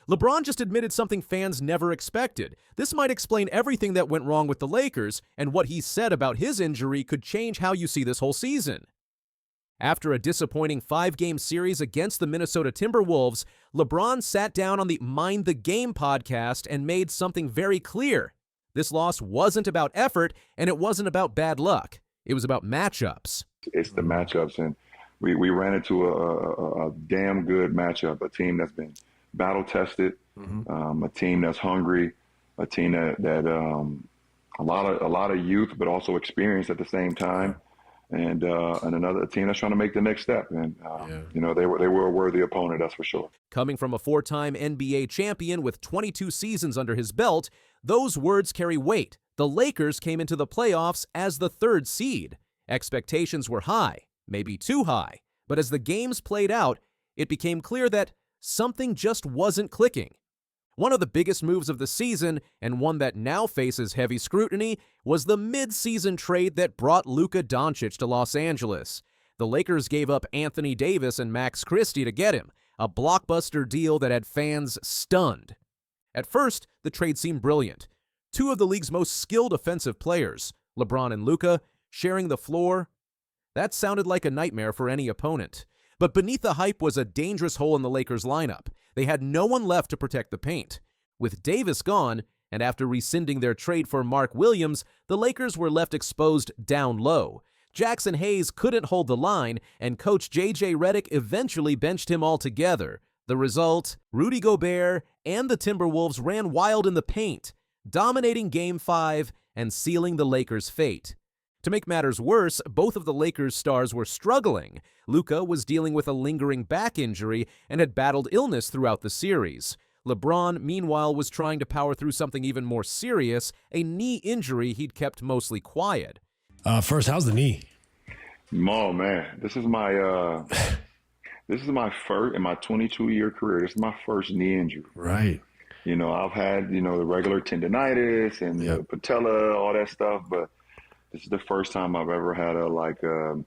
LeBron just admitted something fans never expected. This might explain everything that went wrong with the Lakers, and what he said about his injury could change how you see this whole season. After a disappointing 5-game series against the Minnesota Timberwolves, LeBron sat down on the Mind the Game podcast and made something very clear. This loss wasn't about effort, and it wasn't about bad luck. It was about matchups. It's the matchups, and we ran into a damn good matchup, a team that's been battle-tested, a team that's hungry, a team that a lot of youth, but also experience at the same time, and another team that's trying to make the next step. And you know, they were a worthy opponent, that's for sure. Coming from a 4-time NBA champion with 22 seasons under his belt, those words carry weight. The Lakers came into the playoffs as the 3rd seed. Expectations were high, maybe too high, but as the games played out, it became clear that something just wasn't clicking. One of the biggest moves of the season, and one that now faces heavy scrutiny, was the mid-season trade that brought Luka Doncic to Los Angeles. The Lakers gave up Anthony Davis and Max Christie to get him, a blockbuster deal that had fans stunned. At first, the trade seemed brilliant. 2 of the league's most skilled offensive players, LeBron and Luka, sharing the floor. That sounded like a nightmare for any opponent. But beneath the hype was a dangerous hole in the Lakers' lineup. They had no one left to protect the paint. With Davis gone, and after rescinding their trade for Mark Williams, the Lakers were left exposed down low. Jackson Hayes couldn't hold the line, and coach J.J. Redick eventually benched him altogether. The result, Rudy Gobert and the Timberwolves ran wild in the paint, dominating Game 5 and sealing the Lakers' fate. To make matters worse, both of the Lakers' stars were struggling. Luka was dealing with a lingering back injury and had battled illness throughout the series. LeBron, meanwhile, was trying to power through something even more serious, a knee injury he'd kept mostly quiet. First, how's the knee? Oh, man, this is my first, in my 22-year career, this is my first knee injury. Right. You know, I've had, the regular tendonitis and the patella, all that stuff, but this is the first time I've ever had a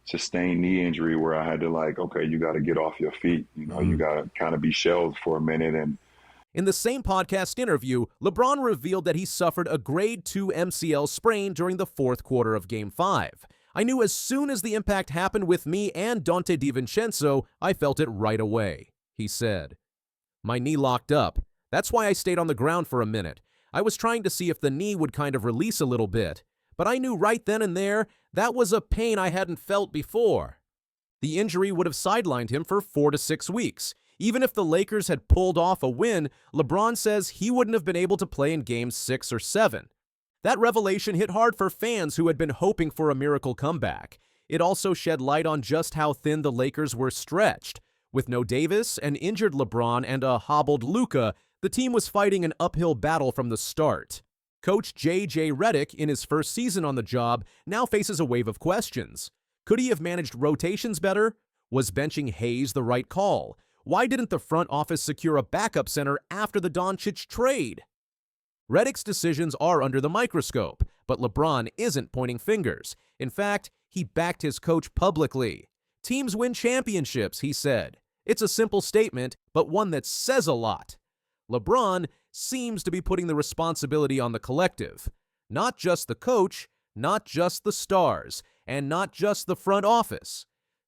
sustained knee injury where I had to okay, you got to get off your feet. You got to kind of be shelved for a minute. And in the same podcast interview, LeBron revealed that he suffered a grade 2 MCL sprain during the 4th quarter of Game 5. I knew as soon as the impact happened with me and Dante DiVincenzo, I felt it right away, he said. My knee locked up. That's why I stayed on the ground for a minute. I was trying to see if the knee would kind of release a little bit. But I knew right then and there that was a pain I hadn't felt before. The injury would have sidelined him for 4 to 6 weeks. Even if the Lakers had pulled off a win, LeBron says he wouldn't have been able to play in Games 6 or 7. That revelation hit hard for fans who had been hoping for a miracle comeback. It also shed light on just how thin the Lakers were stretched. With no Davis, an injured LeBron, and a hobbled Luka, the team was fighting an uphill battle from the start. Coach J.J. Redick, in his first season on the job, now faces a wave of questions. Could he have managed rotations better? Was benching Hayes the right call? Why didn't the front office secure a backup center after the Doncic trade? Redick's decisions are under the microscope, but LeBron isn't pointing fingers. In fact, he backed his coach publicly. Teams win championships, he said. It's a simple statement, but one that says a lot. LeBron seems to be putting the responsibility on the collective. Not just the coach, not just the stars, and not just the front office.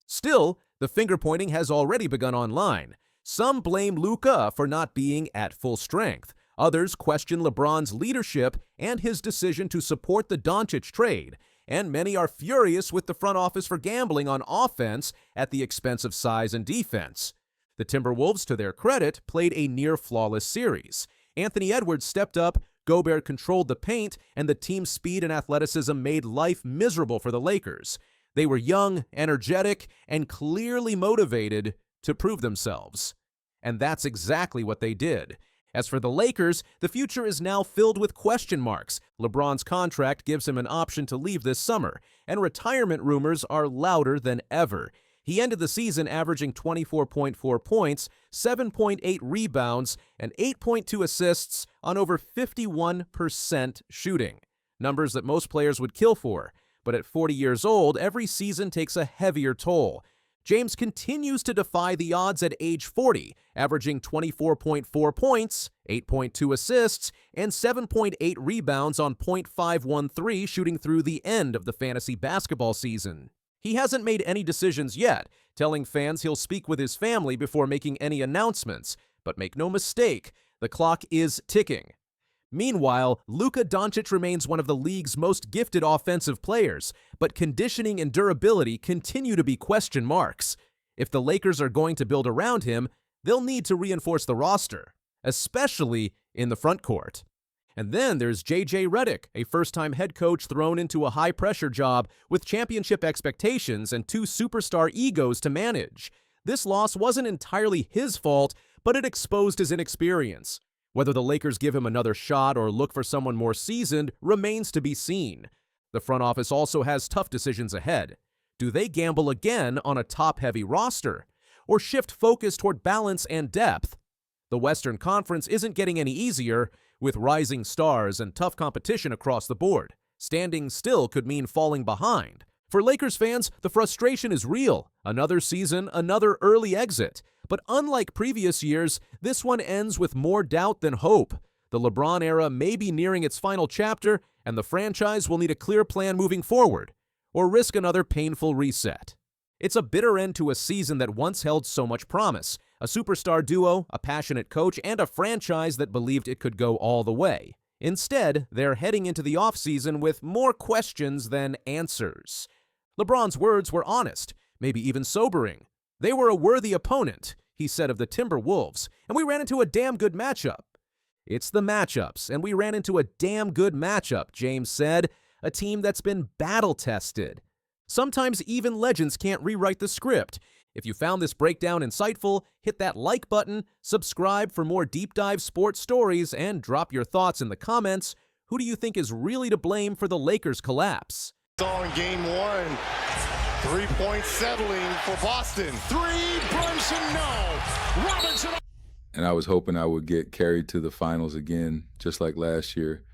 Still, the finger-pointing has already begun online. Some blame Luka for not being at full strength. Others question LeBron's leadership and his decision to support the Doncic trade. And many are furious with the front office for gambling on offense at the expense of size and defense. The Timberwolves, to their credit, played a near-flawless series. Anthony Edwards stepped up, Gobert controlled the paint, and the team's speed and athleticism made life miserable for the Lakers. They were young, energetic, and clearly motivated to prove themselves. And that's exactly what they did. As for the Lakers, the future is now filled with question marks. LeBron's contract gives him an option to leave this summer, and retirement rumors are louder than ever. He ended the season averaging 24.4 points, 7.8 rebounds, and 8.2 assists on over 51% shooting. Numbers that most players would kill for. But at 40 years old, every season takes a heavier toll. James continues to defy the odds at age 40, averaging 24.4 points, 8.2 assists, and 7.8 rebounds on .513 shooting through the end of the fantasy basketball season. He hasn't made any decisions yet, telling fans he'll speak with his family before making any announcements, but make no mistake, the clock is ticking. Meanwhile, Luka Doncic remains one of the league's most gifted offensive players, but conditioning and durability continue to be question marks. If the Lakers are going to build around him, they'll need to reinforce the roster, especially in the front court. And then there's Redick, a first-time head coach thrown into a high-pressure job with championship expectations and two superstar egos to manage. This loss wasn't entirely his fault, but it exposed his inexperience. Whether the Lakers give him another shot or look for someone more seasoned remains to be seen. The front office also has tough decisions ahead. Do they gamble again on a top-heavy roster? Or shift focus toward balance and depth? The Western Conference isn't getting any easier, with rising stars and tough competition across the board. Standing still could mean falling behind. For Lakers fans, the frustration is real. Another season, another early exit. But unlike previous years, this one ends with more doubt than hope. The LeBron era may be nearing its final chapter, and the franchise will need a clear plan moving forward, or risk another painful reset. It's a bitter end to a season that once held so much promise. A superstar duo, a passionate coach, and a franchise that believed it could go all the way. Instead, they're heading into the offseason with more questions than answers. LeBron's words were honest, maybe even sobering. They were a worthy opponent, he said of the Timberwolves, and we ran into a damn good matchup. It's the matchups, and we ran into a damn good matchup, James said, a team that's been battle-tested. Sometimes even legends can't rewrite the script. If you found this breakdown insightful, hit that like button, subscribe for more deep dive sports stories, and drop your thoughts in the comments. Who do you think is really to blame for the Lakers' collapse? All in game one. 3-point settling for Boston. Three, Brunson, no. Robinson. And I was hoping I would get carried to the finals again, just like last year.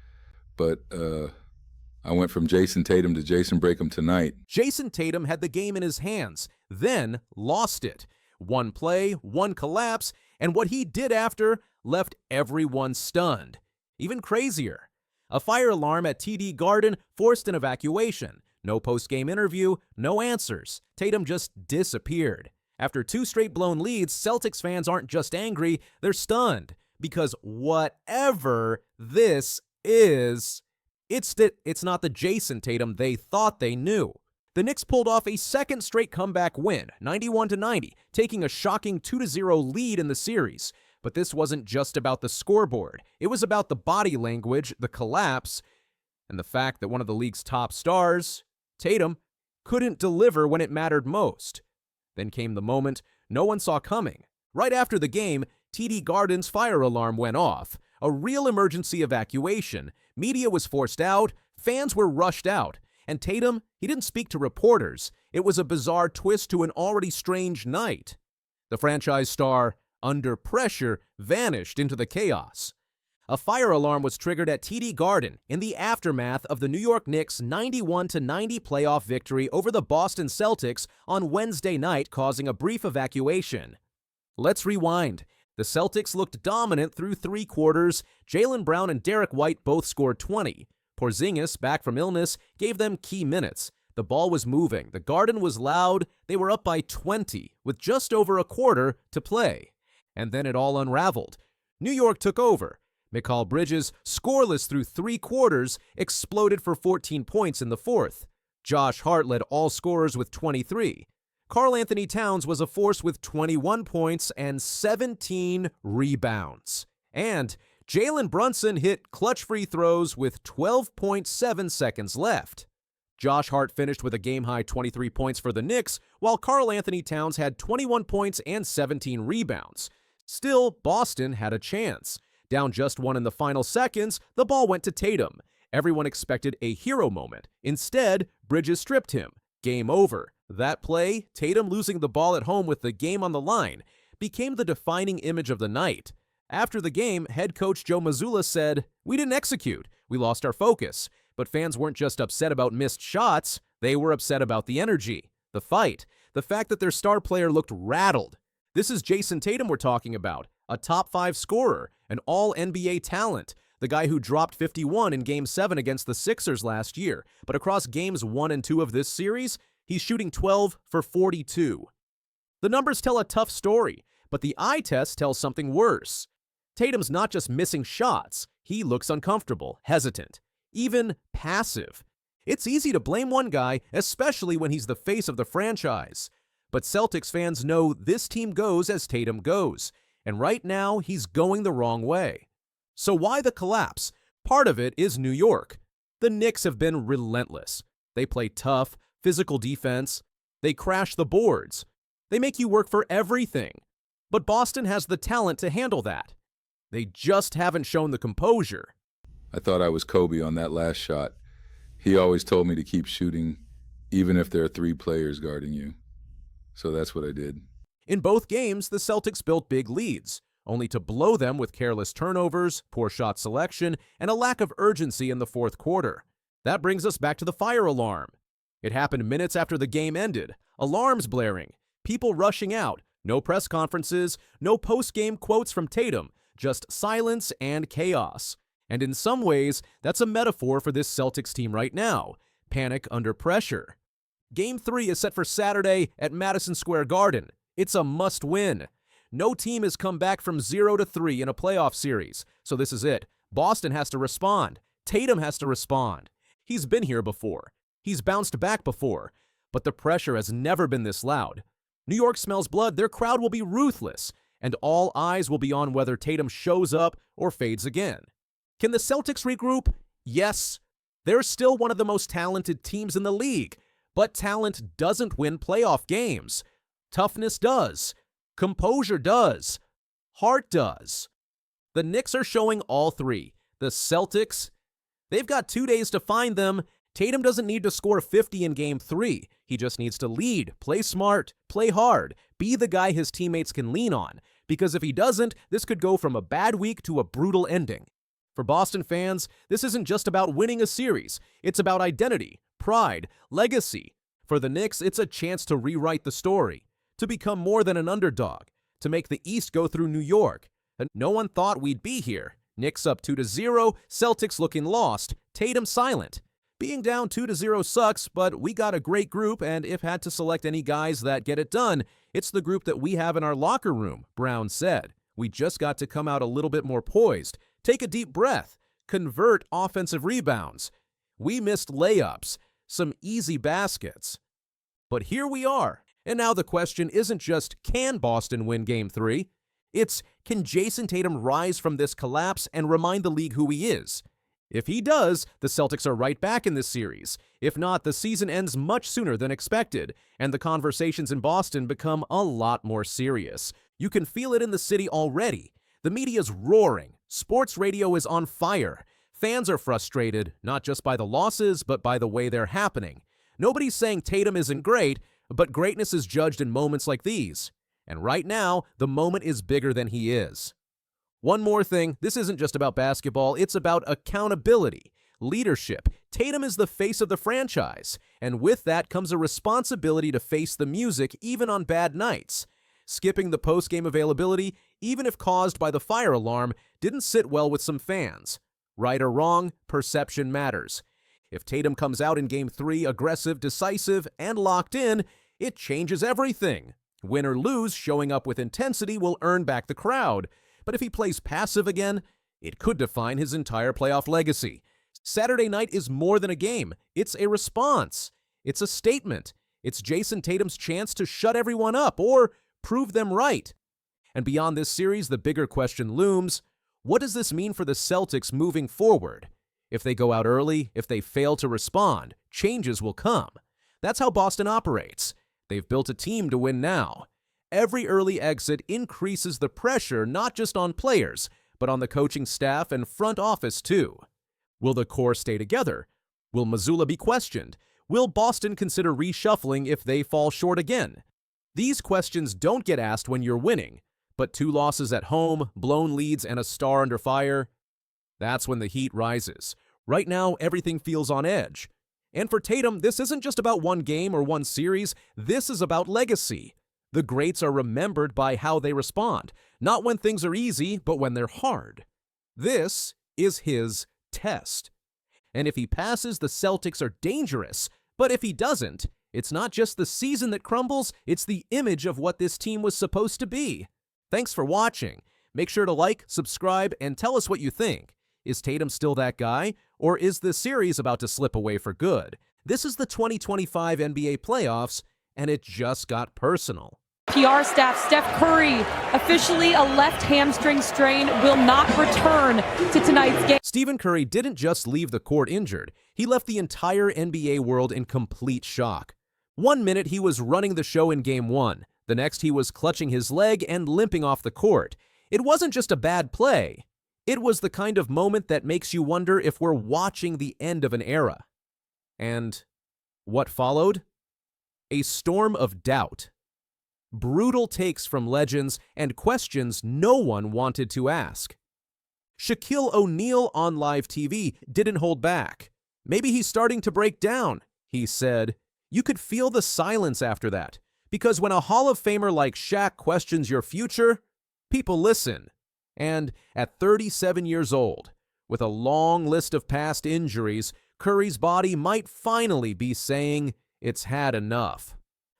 But I went from Jason Tatum to Jason Breakham tonight. Jason Tatum had the game in his hands, then lost it. One play, one collapse, and what he did after left everyone stunned. Even crazier. A fire alarm at TD Garden forced an evacuation. No post-game interview, no answers. Tatum just disappeared. After two straight blown leads, Celtics fans aren't just angry, they're stunned. Because whatever this is, it's not the Jason Tatum they thought they knew. The Knicks pulled off a second straight comeback win, 91-90, taking a shocking 2-0 lead in the series. But this wasn't just about the scoreboard. It was about the body language, the collapse, and the fact that one of the league's top stars, Tatum, couldn't deliver when it mattered most. Then came the moment no one saw coming. Right after the game, TD Garden's fire alarm went off. A real emergency evacuation. Media was forced out, fans were rushed out, and Tatum, he didn't speak to reporters. It was a bizarre twist to an already strange night. The franchise star, under pressure, vanished into the chaos. A fire alarm was triggered at TD Garden in the aftermath of the New York Knicks' 91-90 playoff victory over the Boston Celtics on Wednesday night, causing a brief evacuation. Let's rewind. The Celtics looked dominant through three quarters. Jaylen Brown and Derek White both scored 20. Porzingis, back from illness, gave them key minutes. The ball was moving. The Garden was loud. They were up by 20, with just over a quarter to play. And then it all unraveled. New York took over. Mikal Bridges, scoreless through three quarters, exploded for 14 points in the fourth. Josh Hart led all scorers with 23. Karl Anthony Towns was a force with 21 points and 17 rebounds. And Jalen Brunson hit clutch free throws with 12.7 seconds left. Josh Hart finished with a game-high 23 points for the Knicks, while Karl Anthony Towns had 21 points and 17 rebounds. Still, Boston had a chance. Down just one in the final seconds, the ball went to Tatum. Everyone expected a hero moment. Instead, Bridges stripped him. Game over. That play, Tatum losing the ball at home with the game on the line, became the defining image of the night. After the game, head coach Joe Mazzulla said, "We didn't execute. We lost our focus." But fans weren't just upset about missed shots. They were upset about the energy, the fight. the fact that their star player looked rattled. This is Jason Tatum we're talking about, a top 5 scorer, an all-NBA talent, the guy who dropped 51 in Game 7 against the Sixers last year, but across Games 1 and 2 of this series, he's shooting 12 for 42. The numbers tell a tough story, but the eye test tells something worse. Tatum's not just missing shots, he looks uncomfortable, hesitant, even passive. It's easy to blame one guy, especially when he's the face of the franchise. But Celtics fans know this team goes as Tatum goes, and right now he's going the wrong way. So why the collapse? Part of it is New York. The Knicks have been relentless. They play tough, physical defense. They crash the boards. They make you work for everything. But Boston has the talent to handle that. They just haven't shown the composure. I thought I was Kobe on that last shot. He always told me to keep shooting, even if there are 3 players guarding you. So that's what I did. In both games, the Celtics built big leads, only to blow them with careless turnovers, poor shot selection, and a lack of urgency in the fourth quarter. That brings us back to the fire alarm. It happened minutes after the game ended, alarms blaring, people rushing out, no press conferences, no post-game quotes from Tatum, just silence and chaos. And in some ways, that's a metaphor for this Celtics team right now, panic under pressure. Game 3 is set for Saturday at Madison Square Garden. It's a must-win. No team has come back from 0-3 in a playoff series, so this is it. Boston has to respond. Tatum has to respond. He's been here before. He's bounced back before. But the pressure has never been this loud. New York smells blood. Their crowd will be ruthless, and all eyes will be on whether Tatum shows up or fades again. Can the Celtics regroup? Yes. They're still one of the most talented teams in the league, but talent doesn't win playoff games. Toughness does. Composure does. Heart does. The Knicks are showing all 3. The Celtics, they've got 2 days to find them. Tatum doesn't need to score 50 in Game 3. He just needs to lead, play smart, play hard, be the guy his teammates can lean on. Because if he doesn't, this could go from a bad week to a brutal ending. For Boston fans, this isn't just about winning a series. It's about identity, pride, legacy. For the Knicks, it's a chance to rewrite the story, to become more than an underdog, to make the East go through New York. And no one thought we'd be here. Knicks up 2-0, Celtics looking lost, Tatum silent. Being down 2-0 sucks, but we got a great group, and if had to select any guys that get it done, it's the group that we have in our locker room, Brown said. We just got to come out a little bit more poised, take a deep breath, convert offensive rebounds. We missed layups, some easy baskets. But here we are. And now the question isn't just, can Boston win Game 3? It's, can Jason Tatum rise from this collapse and remind the league who he is? If he does, the Celtics are right back in this series. If not, the season ends much sooner than expected, and the conversations in Boston become a lot more serious. You can feel it in the city already. The media's roaring. Sports radio is on fire. Fans are frustrated, not just by the losses, but by the way they're happening. Nobody's saying Tatum isn't great, but greatness is judged in moments like these. And right now, the moment is bigger than he is. One more thing, this isn't just about basketball, it's about accountability, leadership. Tatum is the face of the franchise, and with that comes a responsibility to face the music even on bad nights. Skipping the post-game availability, even if caused by the fire alarm, didn't sit well with some fans. Right or wrong, perception matters. If Tatum comes out in Game 3 aggressive, decisive, and locked in, it changes everything. Win or lose, showing up with intensity will earn back the crowd. But if he plays passive again, it could define his entire playoff legacy. Saturday night is more than a game. It's a response. It's a statement. It's Jason Tatum's chance to shut everyone up or prove them right. And beyond this series, the bigger question looms. What does this mean for the Celtics moving forward? If they go out early, if they fail to respond, changes will come. That's how Boston operates. They've built a team to win now. Every early exit increases the pressure not just on players, but on the coaching staff and front office too. Will the core stay together? Will Mazzulla be questioned? Will Boston consider reshuffling if they fall short again? These questions don't get asked when you're winning, but 2 losses at home, blown leads, and a star under fire, that's when the heat rises. Right now, everything feels on edge. And for Tatum, this isn't just about one game or one series, this is about legacy. The greats are remembered by how they respond, not when things are easy, but when they're hard. This is his test. And if he passes, the Celtics are dangerous. But if he doesn't, it's not just the season that crumbles, it's the image of what this team was supposed to be. Thanks for watching. Make sure to like, subscribe, and tell us what you think. Is Tatum still that guy, or is the series about to slip away for good? This is the 2025 NBA playoffs, and it just got personal. PR staff, Steph Curry, officially a left hamstring strain, will not return to tonight's game. Stephen Curry didn't just leave the court injured. He left the entire NBA world in complete shock. 1 minute he was running the show in Game 1. The next he was clutching his leg and limping off the court. It wasn't just a bad play. It was the kind of moment that makes you wonder if we're watching the end of an era. And what followed? A storm of doubt. Brutal takes from legends and questions no one wanted to ask. Shaquille O'Neal on live TV didn't hold back. Maybe he's starting to break down, he said. You could feel the silence after that, because when a Hall of Famer like Shaq questions your future, people listen. And at 37 years old, with a long list of past injuries, Curry's body might finally be saying it's had enough.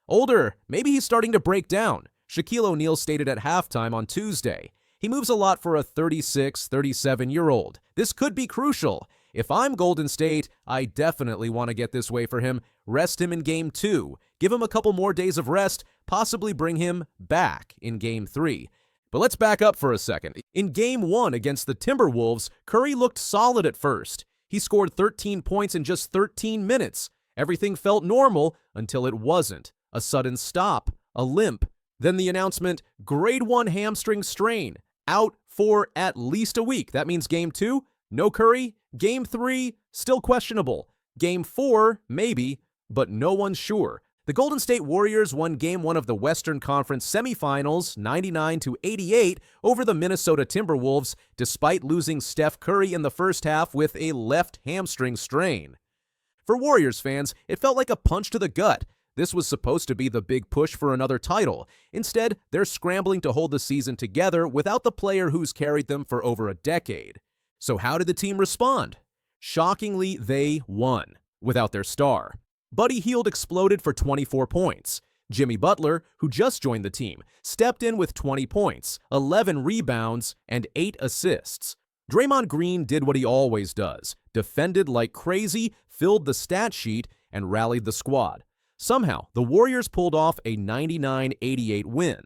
Older, maybe he's starting to break down. Shaquille O'Neal stated at halftime on Tuesday. He moves a lot for a 36, 37-year-old. This could be crucial. If I'm Golden State, I definitely want to get this way for him. Rest him in Game 2. Give him a couple more days of rest, possibly bring him back in Game 3. But let's back up for a second. In Game 1 against the Timberwolves, Curry looked solid at first. He scored 13 points in just 13 minutes. Everything felt normal until it wasn't. A sudden stop, a limp, then the announcement, grade 1 hamstring strain, out for at least a week. That means Game 2, no Curry. Game 3, still questionable. Game 4, maybe, but no one's sure. The Golden State Warriors won Game 1 of the Western Conference semifinals 99-88 over the Minnesota Timberwolves, despite losing Steph Curry in the first half with a left hamstring strain. For Warriors fans, it felt like a punch to the gut. This was supposed to be the big push for another title. Instead, they're scrambling to hold the season together without the player who's carried them for over a decade. So how did the team respond? Shockingly, they won, without their star. Buddy Hield exploded for 24 points. Jimmy Butler, who just joined the team, stepped in with 20 points, 11 rebounds, and 8 assists. Draymond Green did what he always does, defended like crazy, filled the stat sheet, and rallied the squad. Somehow, the Warriors pulled off a 99-88 win.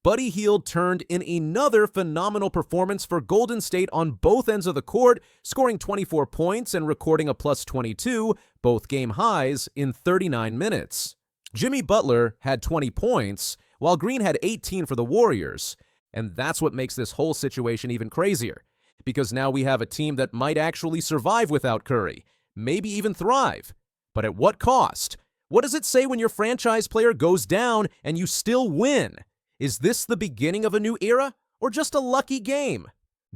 Buddy Hield turned in another phenomenal performance for Golden State on both ends of the court, scoring 24 points and recording a plus 22, both game highs, in 39 minutes. Jimmy Butler had 20 points, while Green had 18 for the Warriors. And that's what makes this whole situation even crazier, because now we have a team that might actually survive without Curry, maybe even thrive. But at what cost? What does it say when your franchise player goes down and you still win? Is this the beginning of a new era, or just a lucky game?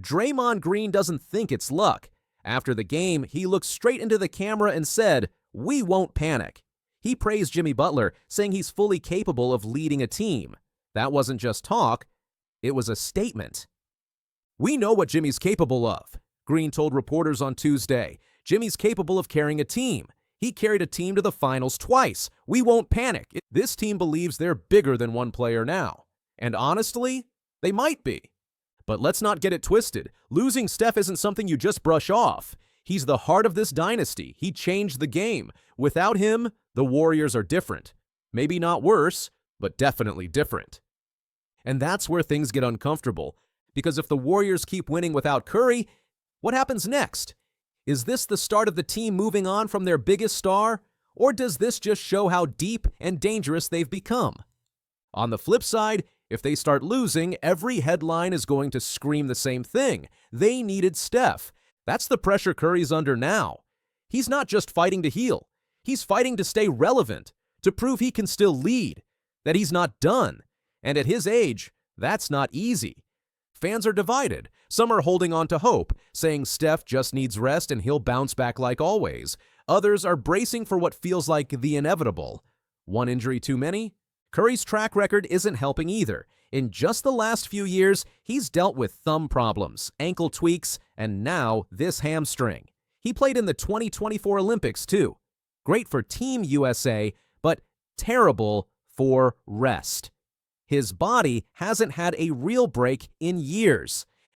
Draymond Green doesn't think it's luck. After the game, he looked straight into the camera and said, "We won't panic." He praised Jimmy Butler, saying he's fully capable of leading a team. That wasn't just talk, it was a statement. "We know what Jimmy's capable of," Green told reporters on Tuesday. "Jimmy's capable of carrying a team. He carried a team to the finals twice. We won't panic. This team believes they're bigger than one player now. And honestly, they might be. But let's not get it twisted. Losing Steph isn't something you just brush off. He's the heart of this dynasty. He changed the game. Without him, the Warriors are different. Maybe not worse, but definitely different. And that's where things get uncomfortable. Because if the Warriors keep winning without Curry, what happens next? Is this the start of the team moving on from their biggest star? Or does this just show how deep and dangerous they've become? On the flip side, if they start losing, every headline is going to scream the same thing. They needed Steph. That's the pressure Curry's under now. He's not just fighting to heal. He's fighting to stay relevant, to prove he can still lead, that he's not done. And at his age, that's not easy. Fans are divided. Some are holding on to hope, saying Steph just needs rest and he'll bounce back like always. Others are bracing for what feels like the inevitable. One injury too many? Curry's track record isn't helping either. In just the last few years, he's dealt with thumb problems, ankle tweaks, and now this hamstring. He played in the 2024 Olympics too. Great for Team USA, but terrible for rest. His body hasn't had a real break in years.